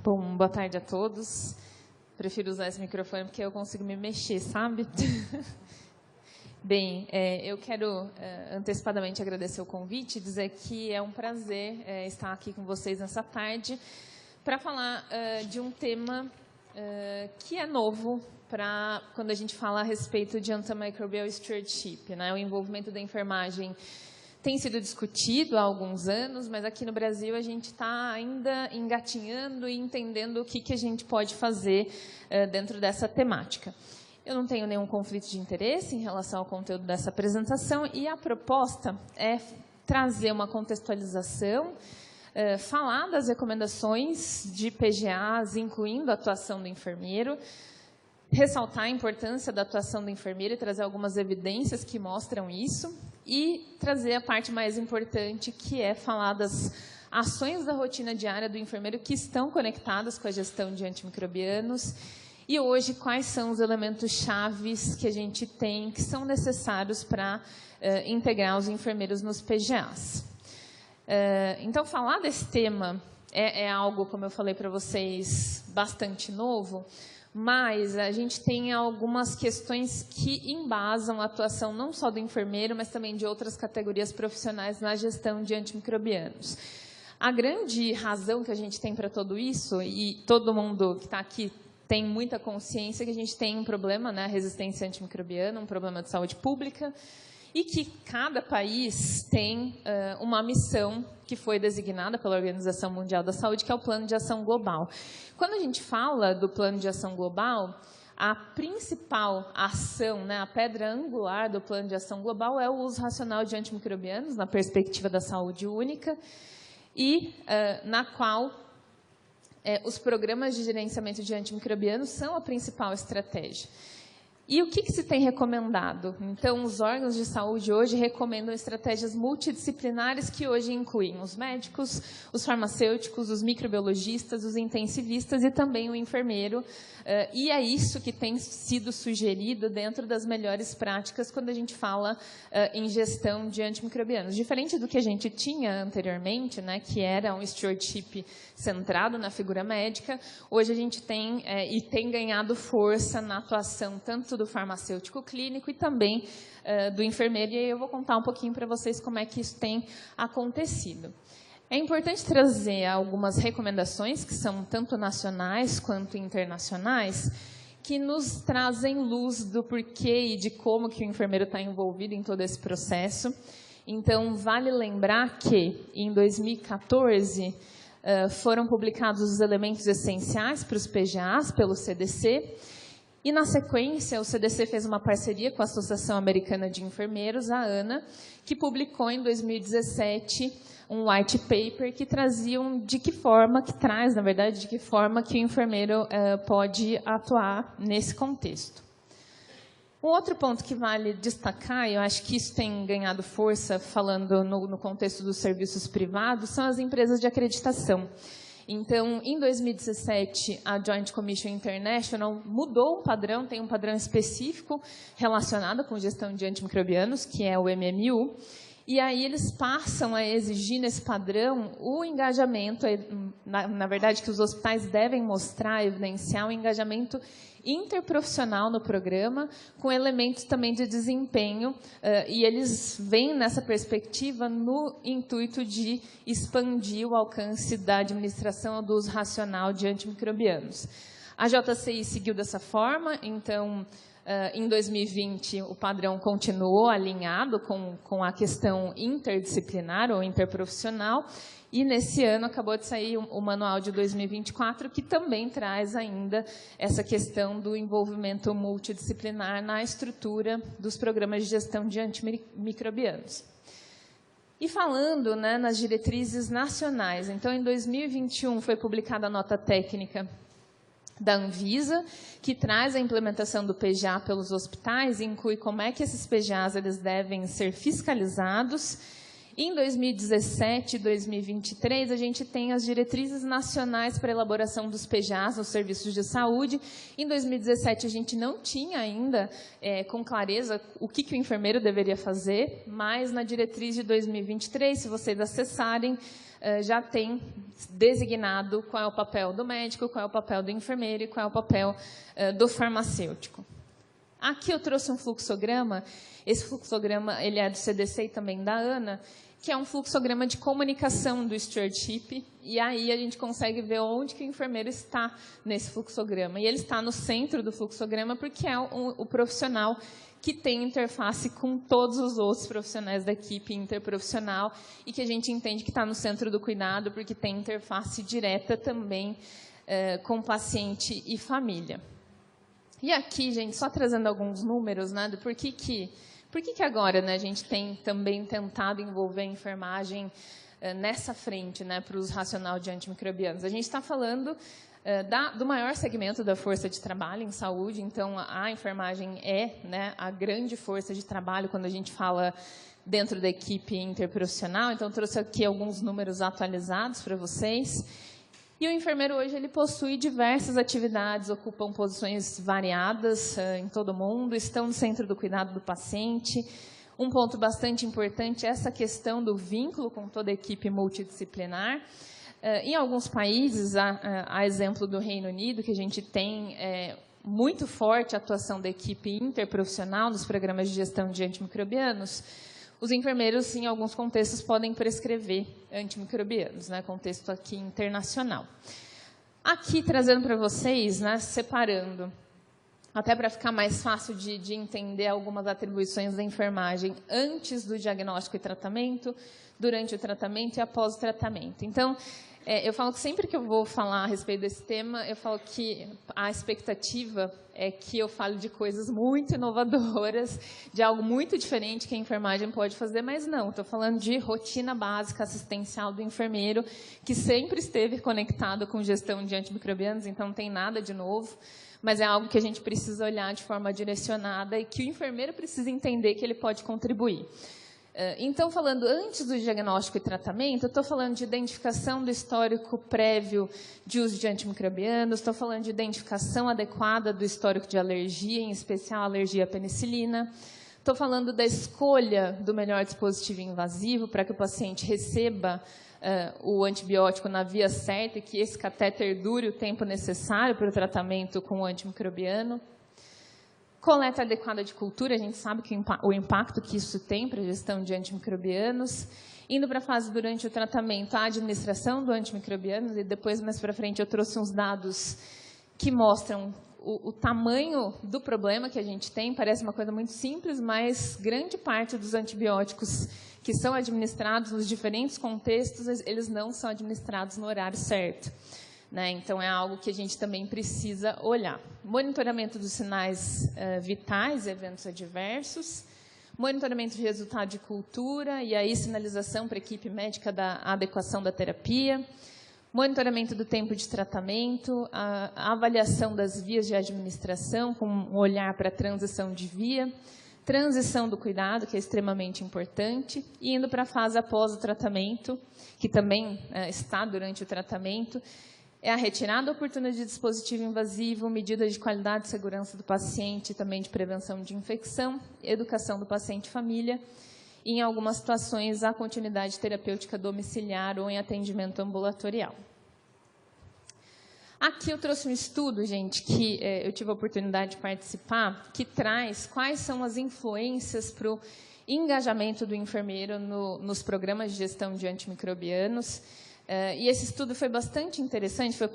Bom, boa tarde a todos. Prefiro usar esse microfone porque eu consigo me mexer, sabe? Bem, eu quero antecipadamente agradecer o convite e dizer que é um prazer estar aqui com vocês nessa tarde para falar de um tema que é novo para quando a gente fala a respeito de Antimicrobial Stewardship, né? O envolvimento da enfermagem tem sido discutido há alguns anos, mas aqui no Brasil a gente está ainda engatinhando e entendendo o que a gente pode fazer dentro dessa temática. Eu não tenho nenhum conflito de interesse em relação ao conteúdo dessa apresentação e a proposta é trazer uma contextualização, falar das recomendações de PGAs, incluindo a atuação do enfermeiro, ressaltar a importância da atuação do enfermeiro e trazer algumas evidências que mostram isso e trazer a parte mais importante, que é falar das ações da rotina diária do enfermeiro que estão conectadas com a gestão de antimicrobianos e hoje quais são os elementos chaves que a gente tem, que são necessários para integrar os enfermeiros nos PGAs. Então, falar desse tema é algo, como eu falei para vocês, bastante novo, mas a gente tem algumas questões que embasam a atuação não só do enfermeiro, mas também de outras categorias profissionais na gestão de antimicrobianos. A grande razão que a gente tem para tudo isso, e todo mundo que está aqui tem muita consciência que a gente tem um problema, né, resistência antimicrobiana, um problema de saúde pública, e que cada país tem uma missão que foi designada pela Organização Mundial da Saúde, que é o Plano de Ação Global. Quando a gente fala do Plano de Ação Global, a principal ação, né, a pedra angular do Plano de Ação Global é o uso racional de antimicrobianos, na perspectiva da saúde única, e na qual os programas de gerenciamento de antimicrobianos são a principal estratégia. E o que se tem recomendado? Então, os órgãos de saúde hoje recomendam estratégias multidisciplinares que hoje incluem os médicos, os farmacêuticos, os microbiologistas, os intensivistas e também o enfermeiro. E é isso que tem sido sugerido dentro das melhores práticas quando a gente fala em gestão de antimicrobianos. Diferente do que a gente tinha anteriormente, né, que era um stewardship centrado na figura médica, hoje a gente tem e tem ganhado força na atuação tanto do farmacêutico clínico e também do enfermeiro. E aí eu vou contar um pouquinho para vocês como é que isso tem acontecido. É importante trazer algumas recomendações, que são tanto nacionais quanto internacionais, que nos trazem luz do porquê e de como que o enfermeiro está envolvido em todo esse processo. Então, vale lembrar que, em 2014, foram publicados os elementos essenciais para os PGAs pelo CDC, e, na sequência, o CDC fez uma parceria com a Associação Americana de Enfermeiros, a ANA, que publicou em 2017 um white paper que traziam de que forma, que traz, na verdade, de que forma que o enfermeiro pode atuar nesse contexto. Um outro ponto que vale destacar, e eu acho que isso tem ganhado força falando no contexto dos serviços privados, são as empresas de acreditação. Então, em 2017, a Joint Commission International mudou o padrão, tem um padrão específico relacionado com gestão de antimicrobianos, que é o MMU, e aí eles passam a exigir nesse padrão o engajamento, na verdade, que os hospitais devem mostrar, evidenciar o engajamento interprofissional no programa, com elementos também de desempenho, e eles vêm nessa perspectiva no intuito de expandir o alcance da administração do uso racional de antimicrobianos. A JCI seguiu dessa forma, então, em 2020, o padrão continuou alinhado com a questão interdisciplinar ou interprofissional, e nesse ano acabou de sair o manual de 2024, que também traz ainda essa questão do envolvimento multidisciplinar na estrutura dos programas de gestão de antimicrobianos. E falando, né, nas diretrizes nacionais, então, em 2021 foi publicada a nota técnica da Anvisa, que traz a implementação do PGA pelos hospitais e inclui como é que esses PGAs eles devem ser fiscalizados Em 2017 e 2023, a gente tem as diretrizes nacionais para a elaboração dos PJAs nos serviços de saúde. Em 2017, a gente não tinha ainda com clareza o que o enfermeiro deveria fazer, mas na diretriz de 2023, se vocês acessarem, já tem designado qual é o papel do médico, qual é o papel do enfermeiro e qual é o papel do farmacêutico. Aqui eu trouxe um fluxograma. Esse fluxograma ele é do CDC e também da ANA, que é um fluxograma de comunicação do stewardship, e aí a gente consegue ver onde que o enfermeiro está nesse fluxograma. E ele está no centro do fluxograma porque é o profissional que tem interface com todos os outros profissionais da equipe interprofissional e que a gente entende que está no centro do cuidado porque tem interface direta também com paciente e família. E aqui, gente, só trazendo alguns números, né, do por que agora, né, a gente tem também tentado envolver a enfermagem nessa frente, né, para o uso racional de antimicrobianos. A gente está falando do maior segmento da força de trabalho em saúde, então a enfermagem é, né, a grande força de trabalho quando a gente fala dentro da equipe interprofissional. Então, trouxe aqui alguns números atualizados para vocês. E o enfermeiro hoje ele possui diversas atividades, ocupam posições variadas em todo o mundo, estão no centro do cuidado do paciente. Um ponto bastante importante é essa questão do vínculo com toda a equipe multidisciplinar. Em alguns países, a exemplo do Reino Unido, que a gente tem muito forte a atuação da equipe interprofissional nos programas de gestão de antimicrobianos, os enfermeiros, em alguns contextos, podem prescrever antimicrobianos, né, contexto aqui internacional. Aqui, trazendo para vocês, né, separando, até para ficar mais fácil de entender algumas atribuições da enfermagem antes do diagnóstico e tratamento, durante o tratamento e após o tratamento. Então, eu falo que sempre que eu vou falar a respeito desse tema, eu falo que a expectativa é que eu fale de coisas muito inovadoras, de algo muito diferente que a enfermagem pode fazer, mas não, estou falando de rotina básica assistencial do enfermeiro, que sempre esteve conectado com gestão de antimicrobianos, então não tem nada de novo, mas é algo que a gente precisa olhar de forma direcionada e que o enfermeiro precisa entender que ele pode contribuir. Então, falando antes do diagnóstico e tratamento, eu estou falando de identificação do histórico prévio de uso de antimicrobianos, estou falando de identificação adequada do histórico de alergia, em especial alergia à penicilina. Estou falando da escolha do melhor dispositivo invasivo para que o paciente receba o antibiótico na via certa e que esse catéter dure o tempo necessário para o tratamento com o antimicrobiano. Coleta adequada de cultura, a gente sabe que o impacto que isso tem para a gestão de antimicrobianos. Indo para a fase durante o tratamento, a administração do antimicrobiano, e depois, mais para frente, eu trouxe uns dados que mostram o tamanho do problema que a gente tem. Parece uma coisa muito simples, mas grande parte dos antibióticos que são administrados nos diferentes contextos, eles não são administrados no horário certo. Então, é algo que a gente também precisa olhar. Monitoramento dos sinais vitais, eventos adversos, monitoramento de resultado de cultura, e aí sinalização para a equipe médica da adequação da terapia, monitoramento do tempo de tratamento, a avaliação das vias de administração, com um olhar para a transição de via, transição do cuidado, que é extremamente importante, e indo para a fase após o tratamento, que também está durante o tratamento, é a retirada oportuna de dispositivo invasivo, medidas de qualidade e segurança do paciente, também de prevenção de infecção, educação do paciente e família, e, em algumas situações, a continuidade terapêutica domiciliar ou em atendimento ambulatorial. Aqui eu trouxe um estudo, gente, que eu tive a oportunidade de participar, que traz quais são as influências para o engajamento do enfermeiro nos programas de gestão de antimicrobianos. E esse estudo foi bastante interessante, foi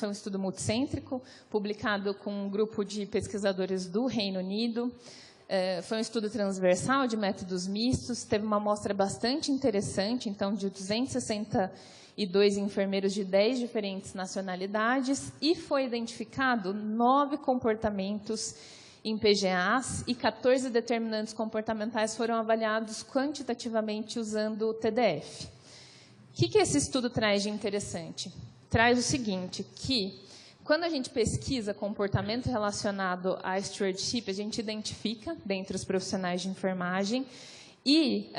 um estudo multicêntrico, publicado com um grupo de pesquisadores do Reino Unido. Foi um estudo transversal de métodos mistos, teve uma amostra bastante interessante, então, de 262 enfermeiros de 10 diferentes nacionalidades, e foi identificado 9 comportamentos em PGAs e 14 determinantes comportamentais foram avaliados quantitativamente usando o TDF. O que esse estudo traz de interessante? Traz o seguinte, que quando a gente pesquisa comportamento relacionado a stewardship, a gente identifica, dentre os profissionais de enfermagem, E,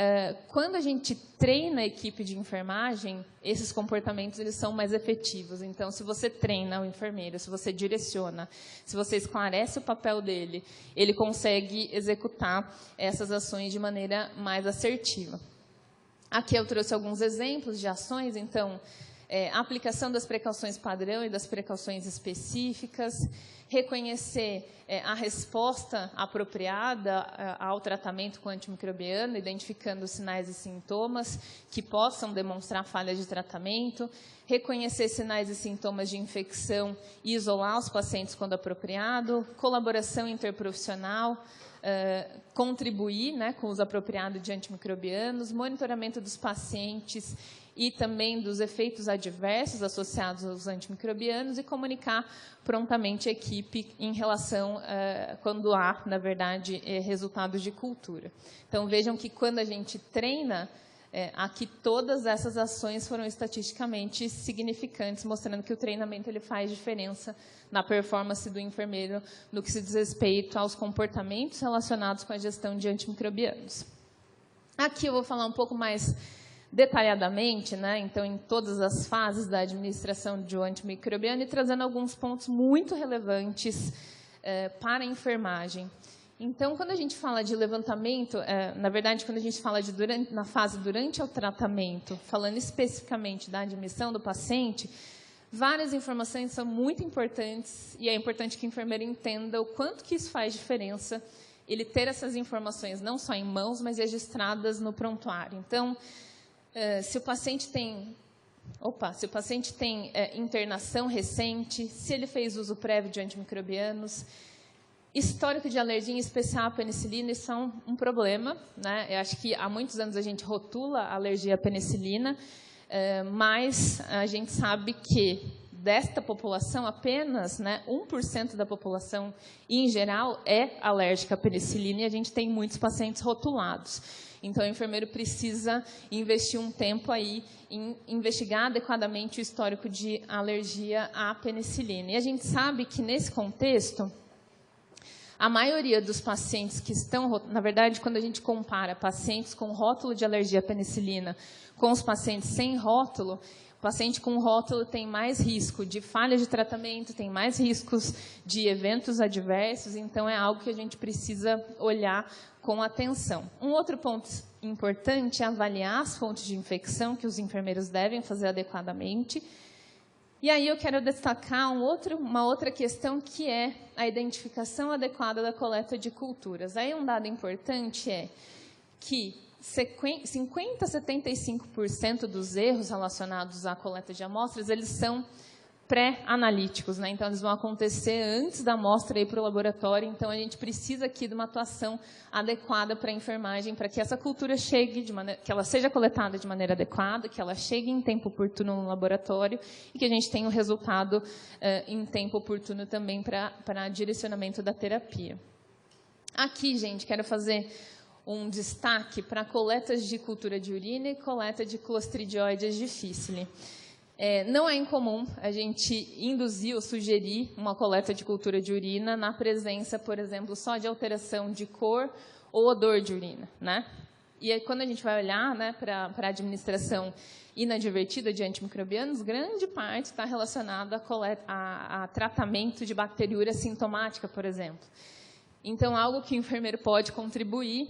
quando a gente treina a equipe de enfermagem, esses comportamentos eles são mais efetivos. Então, se você treina o enfermeiro, se você direciona, se você esclarece o papel dele, ele consegue executar essas ações de maneira mais assertiva. Aqui eu trouxe alguns exemplos de ações. Então, a aplicação das precauções padrão e das precauções específicas, reconhecer a resposta apropriada ao tratamento com antimicrobiano, identificando sinais e sintomas que possam demonstrar falha de tratamento, reconhecer sinais e sintomas de infecção e isolar os pacientes quando apropriado, colaboração interprofissional, contribuir, né, com o uso apropriado de antimicrobianos, monitoramento dos pacientes e também dos efeitos adversos associados aos antimicrobianos e comunicar prontamente a equipe em relação, quando há, na verdade, resultados de cultura. Então, vejam que quando a gente treina, aqui todas essas ações foram estatisticamente significantes, mostrando que o treinamento ele faz diferença na performance do enfermeiro no que se diz respeito aos comportamentos relacionados com a gestão de antimicrobianos. Aqui eu vou falar um pouco mais detalhadamente, né, então, em todas as fases da administração de um antimicrobiano e trazendo alguns pontos muito relevantes para a enfermagem. Então, quando a gente fala de levantamento, na verdade, quando a gente fala de na fase durante o tratamento, falando especificamente da admissão do paciente, várias informações são muito importantes e é importante que o enfermeiro entenda o quanto que isso faz diferença, ele ter essas informações não só em mãos, mas registradas no prontuário. Então, se o paciente tem internação recente, se ele fez uso prévio de antimicrobianos, histórico de alergia, em especial à penicilina, isso é um problema, né? Eu acho que há muitos anos a gente rotula a alergia à penicilina, mas a gente sabe que desta população, apenas 1% da população, em geral, é alérgica à penicilina e a gente tem muitos pacientes rotulados. Então, o enfermeiro precisa investir um tempo aí em investigar adequadamente o histórico de alergia à penicilina. E a gente sabe que, nesse contexto, a maioria dos pacientes que estão, na verdade, quando a gente compara pacientes com rótulo de alergia à penicilina com os pacientes sem rótulo, o paciente com rótulo tem mais risco de falha de tratamento, tem mais riscos de eventos adversos, então é algo que a gente precisa olhar com atenção. Um outro ponto importante é avaliar as fontes de infecção que os enfermeiros devem fazer adequadamente. E aí eu quero destacar uma outra questão, que é a identificação adequada da coleta de culturas. Aí um dado importante é que 50% a 75% dos erros relacionados à coleta de amostras, eles são pré-analíticos, né? Então, eles vão acontecer antes da amostra ir para o laboratório. Então, a gente precisa aqui de uma atuação adequada para a enfermagem, para que essa cultura chegue, que ela seja coletada de maneira adequada, que ela chegue em tempo oportuno no laboratório e que a gente tenha um resultado em tempo oportuno também para direcionamento da terapia. Aqui, gente, quero fazer um destaque para coletas de cultura de urina e coleta de Clostridioides difficile. Não é incomum a gente induzir ou sugerir uma coleta de cultura de urina na presença, por exemplo, só de alteração de cor ou odor de urina, né? E aí, quando a gente vai olhar, né, para a administração inadvertida de antimicrobianos, grande parte está relacionada a tratamento de bacteriúria sintomática, por exemplo. Então, algo que o enfermeiro pode contribuir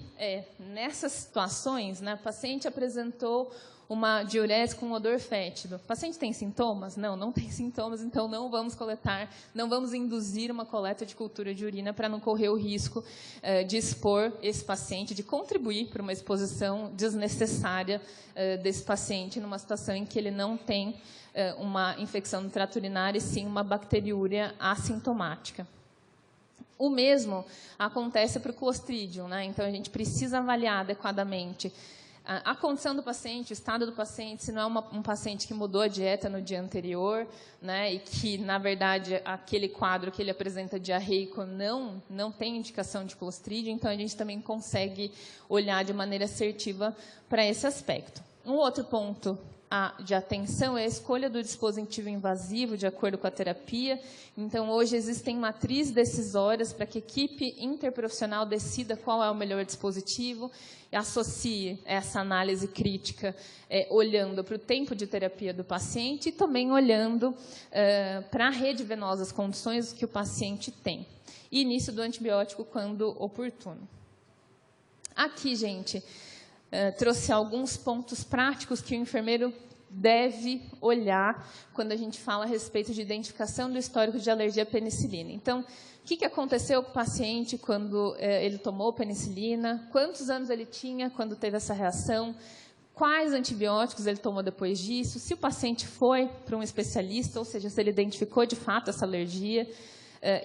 nessas situações, né, o paciente apresentou uma diurese com odor fétido. O paciente tem sintomas? Não, não tem sintomas, então não vamos coletar, não vamos induzir uma coleta de cultura de urina para não correr o risco de expor esse paciente, de contribuir para uma exposição desnecessária desse paciente numa situação em que ele não tem uma infecção no trato urinário, e sim uma bacteriúria assintomática. O mesmo acontece para o Clostridium, né? Então, a gente precisa avaliar adequadamente a condição do paciente, o estado do paciente, se não é um paciente que mudou a dieta no dia anterior, né, e que, na verdade, aquele quadro que ele apresenta diarreico não tem indicação de Clostridium, então a gente também consegue olhar de maneira assertiva para esse aspecto. Um outro ponto de atenção é a escolha do dispositivo invasivo de acordo com a terapia. Então, hoje existem matrizes decisórias para que a equipe interprofissional decida qual é o melhor dispositivo e associe essa análise crítica olhando para o tempo de terapia do paciente e também olhando para a rede venosa, as condições que o paciente tem. E início do antibiótico quando oportuno. Aqui, gente, trouxe alguns pontos práticos que o enfermeiro deve olhar quando a gente fala a respeito de identificação do histórico de alergia à penicilina. Então, o que aconteceu com o paciente quando ele tomou penicilina? Quantos anos ele tinha quando teve essa reação? Quais antibióticos ele tomou depois disso? Se o paciente foi para um especialista, ou seja, se ele identificou de fato essa alergia.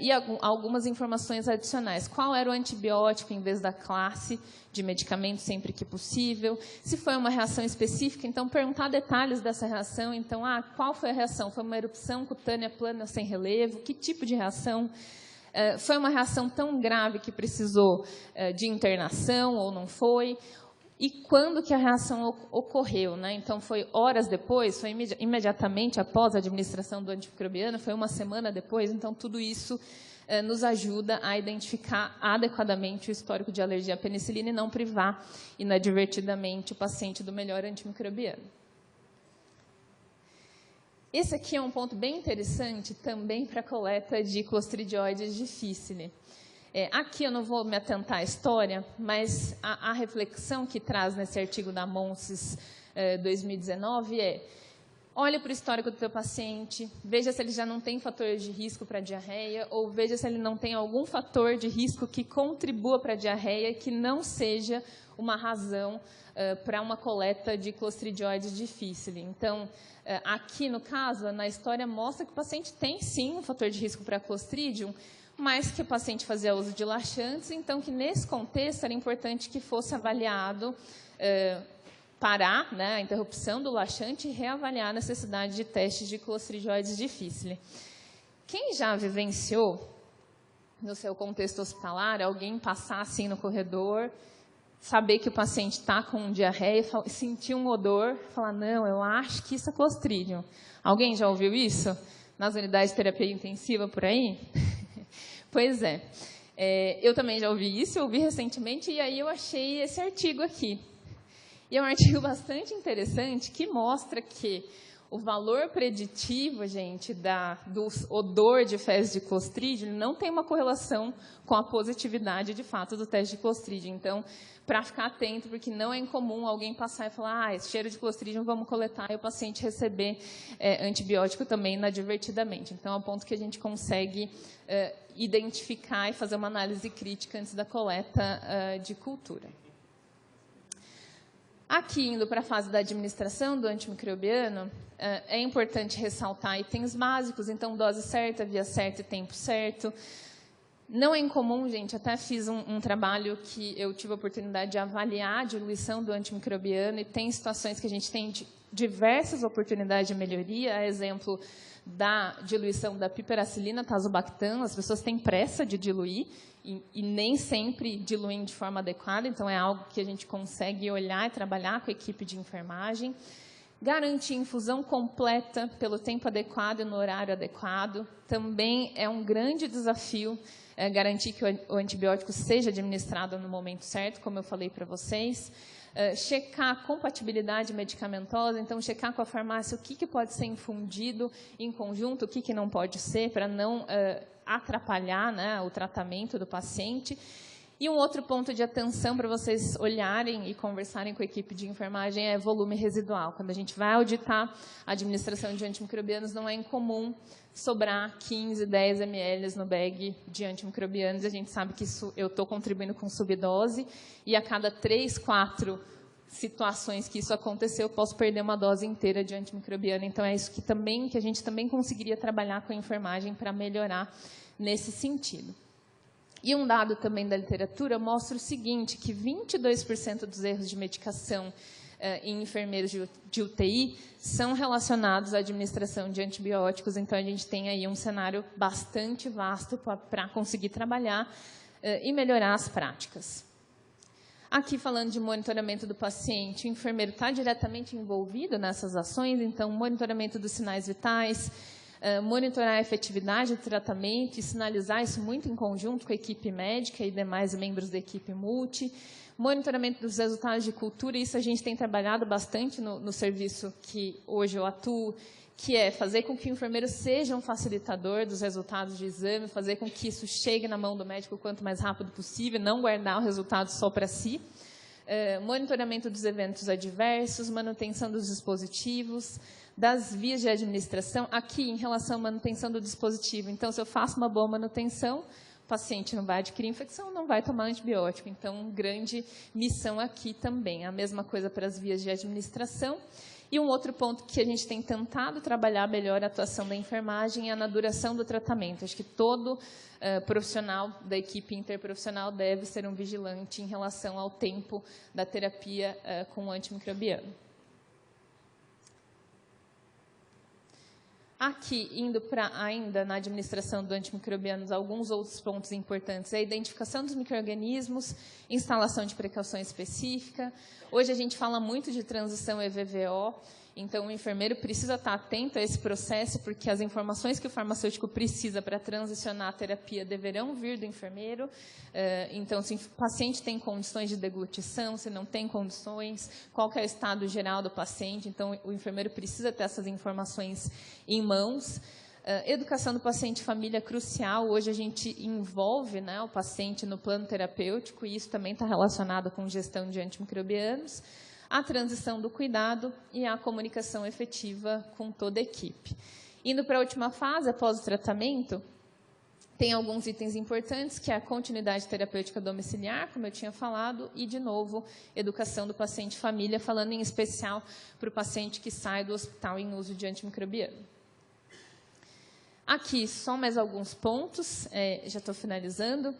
E algumas informações adicionais. Qual era o antibiótico em vez da classe de medicamento sempre que possível? Se foi uma reação específica, então perguntar detalhes dessa reação. Então, qual foi a reação? Foi uma erupção cutânea plana sem relevo? Que tipo de reação? Foi uma reação tão grave que precisou de internação ou não foi? E quando que a reação ocorreu, né? Então, foi horas depois, foi imediatamente após a administração do antimicrobiano, foi uma semana depois. Então, tudo isso nos ajuda a identificar adequadamente o histórico de alergia à penicilina e não privar inadvertidamente o paciente do melhor antimicrobiano. Esse aqui é um ponto bem interessante também para a coleta de Clostridioides difficile. Aqui eu não vou me atentar à história, mas a reflexão que traz nesse artigo da Monsis 2019 olhe para o histórico do teu paciente, veja se ele já não tem fatores de risco para diarreia ou veja se ele não tem algum fator de risco que contribua para a diarreia que não seja uma razão para uma coleta de Clostridioides difficile. Então, aqui no caso, na história mostra que o paciente tem sim um fator de risco para Clostridium, mas que o paciente fazia uso de laxantes, então que nesse contexto era importante que fosse avaliado, parar, né, a interrupção do laxante e reavaliar a necessidade de testes de Clostridioides difficile. Quem já vivenciou, no seu contexto hospitalar, alguém passar assim no corredor, saber que o paciente está com diarreia, sentir um odor, falar, não, eu acho que isso é Clostridium. Alguém já ouviu isso? Nas unidades de terapia intensiva por aí? Pois é. Eu também já ouvi isso, eu ouvi recentemente, e aí eu achei esse artigo aqui. E é um artigo bastante interessante que mostra que o valor preditivo, gente, do odor de fezes de Clostridium não tem uma correlação com a positividade, de fato, do teste de Clostridium. Então, para ficar atento, porque não é incomum alguém passar e falar, esse cheiro de Clostridium vamos coletar, e o paciente receber antibiótico também inadvertidamente. Então, é um ponto que a gente consegue identificar e fazer uma análise crítica antes da coleta de cultura. Aqui, indo para a fase da administração do antimicrobiano, é importante ressaltar itens básicos, então, dose certa, via certa e tempo certo. Não é incomum, gente, até fiz um trabalho que eu tive a oportunidade de avaliar a diluição do antimicrobiano e tem situações que a gente tem diversas oportunidades de melhoria, a exemplo da diluição da piperacilina, tazobactam, as pessoas têm pressa de diluir e nem sempre diluem de forma adequada, então é algo que a gente consegue olhar e trabalhar com a equipe de enfermagem. Garantir infusão completa pelo tempo adequado e no horário adequado também é um grande desafio, garantir que o antibiótico seja administrado no momento certo, como eu falei para vocês. Checar a compatibilidade medicamentosa, então, checar com a farmácia o que pode ser infundido em conjunto, o que não pode ser, para não atrapalhar, né, o tratamento do paciente. E um outro ponto de atenção para vocês olharem e conversarem com a equipe de enfermagem é volume residual. Quando a gente vai auditar a administração de antimicrobianos, não é incomum sobrar 15, 10 ml no bag de antimicrobianos. A gente sabe que isso, eu estou contribuindo com subdose e a cada 3, 4 situações que isso aconteceu, eu posso perder uma dose inteira de antimicrobiano. Então, é isso que a gente também conseguiria trabalhar com a enfermagem para melhorar nesse sentido. E um dado também da literatura mostra o seguinte, que 22% dos erros de medicação em enfermeiros de UTI são relacionados à administração de antibióticos, então a gente tem aí um cenário bastante vasto para conseguir trabalhar e melhorar as práticas. Aqui, falando de monitoramento do paciente, o enfermeiro está diretamente envolvido nessas ações, então, monitoramento dos sinais vitais, monitorar a efetividade do tratamento e sinalizar isso muito em conjunto com a equipe médica e demais membros da equipe multi, monitoramento dos resultados de cultura, isso a gente tem trabalhado bastante no serviço que hoje eu atuo, que é fazer com que o enfermeiro seja um facilitador dos resultados de exame, fazer com que isso chegue na mão do médico o quanto mais rápido possível, não guardar o resultado só para si. Monitoramento dos eventos adversos, manutenção dos dispositivos, das vias de administração. Aqui, em relação à manutenção do dispositivo, então, se eu faço uma boa manutenção, o paciente não vai adquirir infecção, não vai tomar antibiótico. Então, grande missão aqui também. A mesma coisa para as vias de administração. E um outro ponto que a gente tem tentado trabalhar melhor a atuação da enfermagem é na duração do tratamento. Acho que todo profissional da equipe interprofissional deve ser um vigilante em relação ao tempo da terapia com o antimicrobiano. Aqui, indo para ainda na administração do antimicrobiano, alguns outros pontos importantes. A identificação dos micro-organismos, instalação de precaução específica. Hoje a gente fala muito de transição EVVO, então o enfermeiro precisa estar atento a esse processo, porque as informações que o farmacêutico precisa para transicionar a terapia deverão vir do enfermeiro. Então, se o paciente tem condições de deglutição, se não tem condições, qual que é o estado geral do paciente, então o enfermeiro precisa ter essas informações em mãos. Educação do paciente e família é crucial. Hoje a gente envolve, né, o paciente no plano terapêutico, e isso também está relacionado com gestão de antimicrobianos, a transição do cuidado e a comunicação efetiva com toda a equipe. Indo para a última fase, após o tratamento, tem alguns itens importantes, que é a continuidade terapêutica domiciliar, como eu tinha falado, e, de novo, educação do paciente e família, falando em especial para o paciente que sai do hospital em uso de antimicrobiano. Aqui, só mais alguns pontos, já estou finalizando.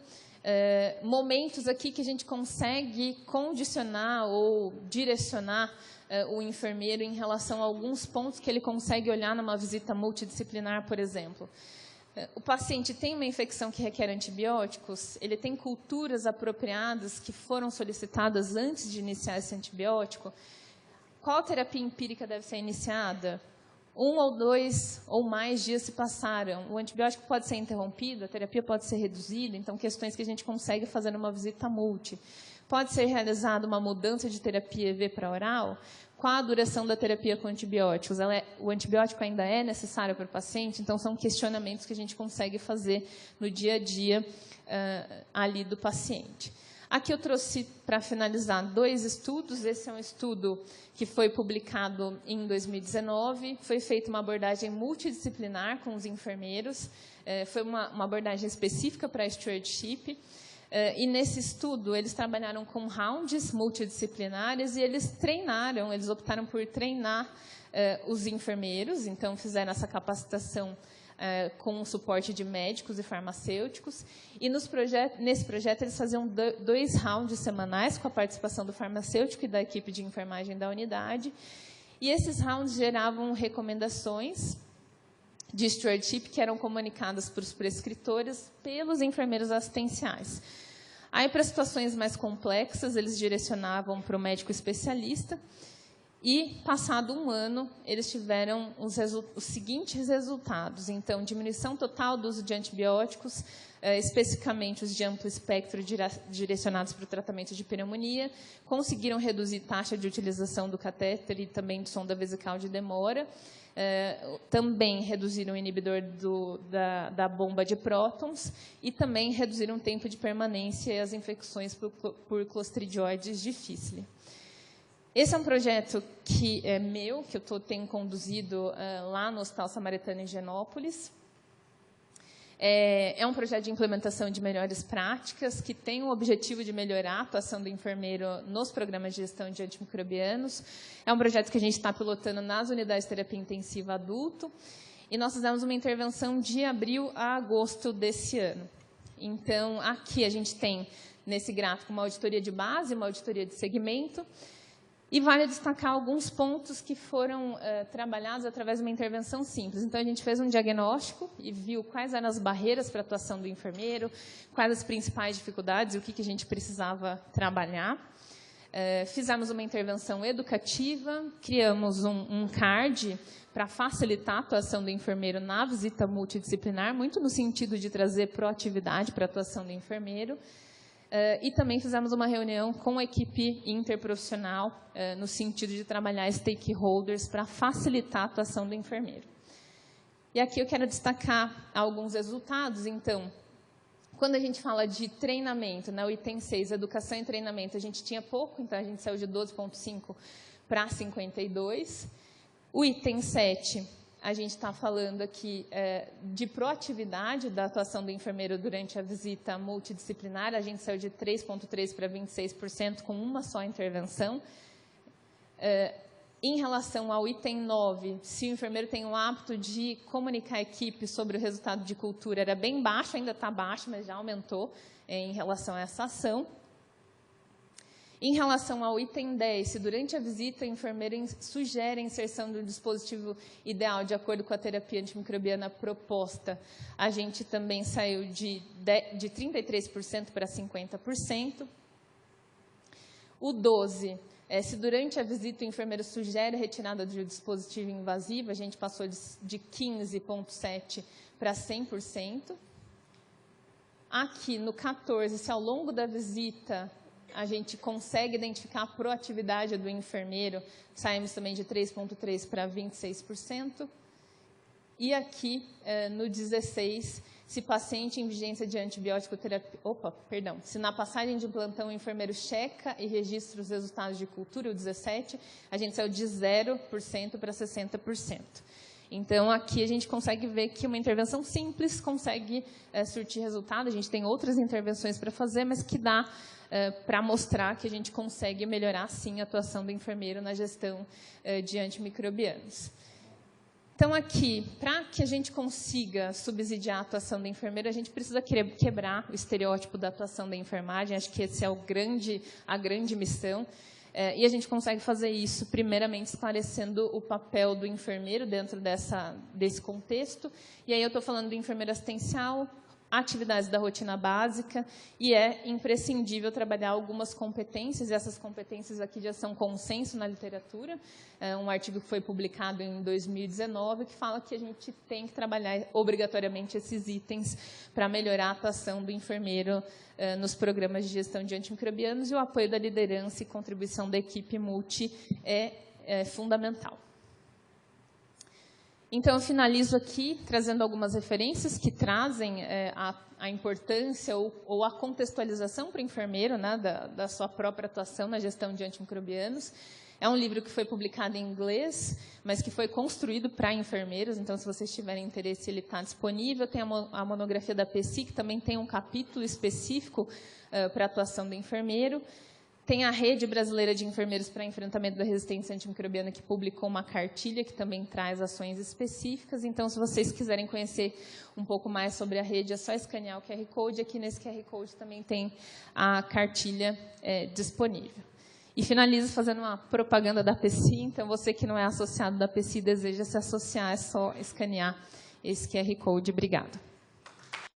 Momentos aqui que a gente consegue condicionar ou direcionar o enfermeiro em relação a alguns pontos que ele consegue olhar numa visita multidisciplinar, por exemplo. O paciente tem uma infecção que requer antibióticos, ele tem culturas apropriadas que foram solicitadas antes de iniciar esse antibiótico. Qual terapia empírica deve ser iniciada? 1 ou 2 ou mais dias se passaram, o antibiótico pode ser interrompido, a terapia pode ser reduzida, então questões que a gente consegue fazer numa visita multi. Pode ser realizada uma mudança de terapia EV para oral? Qual a duração da terapia com antibióticos? O antibiótico ainda é necessário para o paciente? Então, são questionamentos que a gente consegue fazer no dia a dia ali do paciente. Aqui eu trouxe, para finalizar, 2 estudos. Esse é um estudo que foi publicado em 2019. Foi feita uma abordagem multidisciplinar com os enfermeiros. Foi uma abordagem específica para stewardship. E, nesse estudo, eles trabalharam com rounds multidisciplinares e eles optaram por treinar os enfermeiros. Então, fizeram essa capacitação com o suporte de médicos e farmacêuticos. E nesse projeto eles faziam 2 rounds semanais com a participação do farmacêutico e da equipe de enfermagem da unidade. E esses rounds geravam recomendações de stewardship que eram comunicadas para os prescritores pelos enfermeiros assistenciais. Aí, para situações mais complexas, eles direcionavam para o médico especialista. E, passado 1 ano, eles tiveram os seguintes resultados. Então, diminuição total do uso de antibióticos, especificamente os de amplo espectro direcionados para o tratamento de pneumonia, conseguiram reduzir taxa de utilização do catéter e também do sonda vesical de demora, também reduziram o inibidor da bomba de prótons e também reduziram o tempo de permanência e as infecções por Clostridioides difficile. Esse é um projeto que é meu, que eu tenho conduzido lá no Hospital Samaritano em Higienópolis. É um projeto de implementação de melhores práticas que tem o objetivo de melhorar a atuação do enfermeiro nos programas de gestão de antimicrobianos. É um projeto que a gente está pilotando nas unidades de terapia intensiva adulto. E nós fizemos uma intervenção de abril a agosto desse ano. Então, aqui a gente tem, nesse gráfico, uma auditoria de base, uma auditoria de segmento. E vale destacar alguns pontos que foram trabalhados através de uma intervenção simples. Então, a gente fez um diagnóstico e viu quais eram as barreiras para a atuação do enfermeiro, quais as principais dificuldades e o que a gente precisava trabalhar. Fizemos uma intervenção educativa, criamos um card para facilitar a atuação do enfermeiro na visita multidisciplinar, muito no sentido de trazer proatividade para a atuação do enfermeiro. E também fizemos uma reunião com a equipe interprofissional, no sentido de trabalhar stakeholders para facilitar a atuação do enfermeiro. E aqui eu quero destacar alguns resultados. Então, quando a gente fala de treinamento, o item 6, educação e treinamento, a gente tinha pouco, então a gente saiu de 12,5 para 52. O item 7, a gente está falando aqui de proatividade da atuação do enfermeiro durante a visita multidisciplinar, a gente saiu de 3,3% para 26% com uma só intervenção. Em relação ao item 9, se o enfermeiro tem o hábito de comunicar à equipe sobre o resultado de cultura, era bem baixo, ainda está baixo, mas já aumentou em relação a essa ação. Em relação ao item 10, se durante a visita o enfermeiro sugere a inserção do dispositivo ideal de acordo com a terapia antimicrobiana proposta, a gente também saiu de 33% para 50%. O 12, se durante a visita o enfermeiro sugere a retirada de um dispositivo invasivo, a gente passou de 15,7% para 100%. Aqui no 14, se ao longo da visita a gente consegue identificar a proatividade do enfermeiro, saímos também de 3,3% para 26%. E aqui, no 16, se paciente em vigência de antibiótico terapia... se na passagem de plantão o enfermeiro checa e registra os resultados de cultura, o 17, a gente saiu de 0% para 60%. Então, aqui a gente consegue ver que uma intervenção simples consegue surtir resultado. A gente tem outras intervenções para fazer, mas que dá para mostrar que a gente consegue melhorar, sim, a atuação do enfermeiro na gestão de antimicrobianos. Então, aqui, para que a gente consiga subsidiar a atuação do enfermeiro, a gente precisa quebrar o estereótipo da atuação da enfermagem. Acho que essa é a grande missão. E a gente consegue fazer isso, primeiramente, esclarecendo o papel do enfermeiro dentro desse contexto. E aí eu estou falando do enfermeiro assistencial, atividades da rotina básica, e é imprescindível trabalhar algumas competências, e essas competências aqui já são consenso na literatura, um artigo que foi publicado em 2019, que fala que a gente tem que trabalhar obrigatoriamente esses itens para melhorar a atuação do enfermeiro nos programas de gestão de antimicrobianos, e o apoio da liderança e contribuição da equipe multi é fundamental. Então, eu finalizo aqui trazendo algumas referências que trazem a importância ou a contextualização para o enfermeiro, né, da sua própria atuação na gestão de antimicrobianos. É um livro que foi publicado em inglês, mas que foi construído para enfermeiros, então, se vocês tiverem interesse, ele está disponível. Tem a monografia da PECI, que também tem um capítulo específico para a atuação do enfermeiro. Tem a Rede Brasileira de Enfermeiros para Enfrentamento da Resistência Antimicrobiana, que publicou uma cartilha que também traz ações específicas. Então, se vocês quiserem conhecer um pouco mais sobre a rede, é só escanear o QR Code. Aqui nesse QR Code também tem a cartilha disponível. E finalizo fazendo uma propaganda da PECI. Então, você que não é associado da PECI e deseja se associar, é só escanear esse QR Code. Obrigada.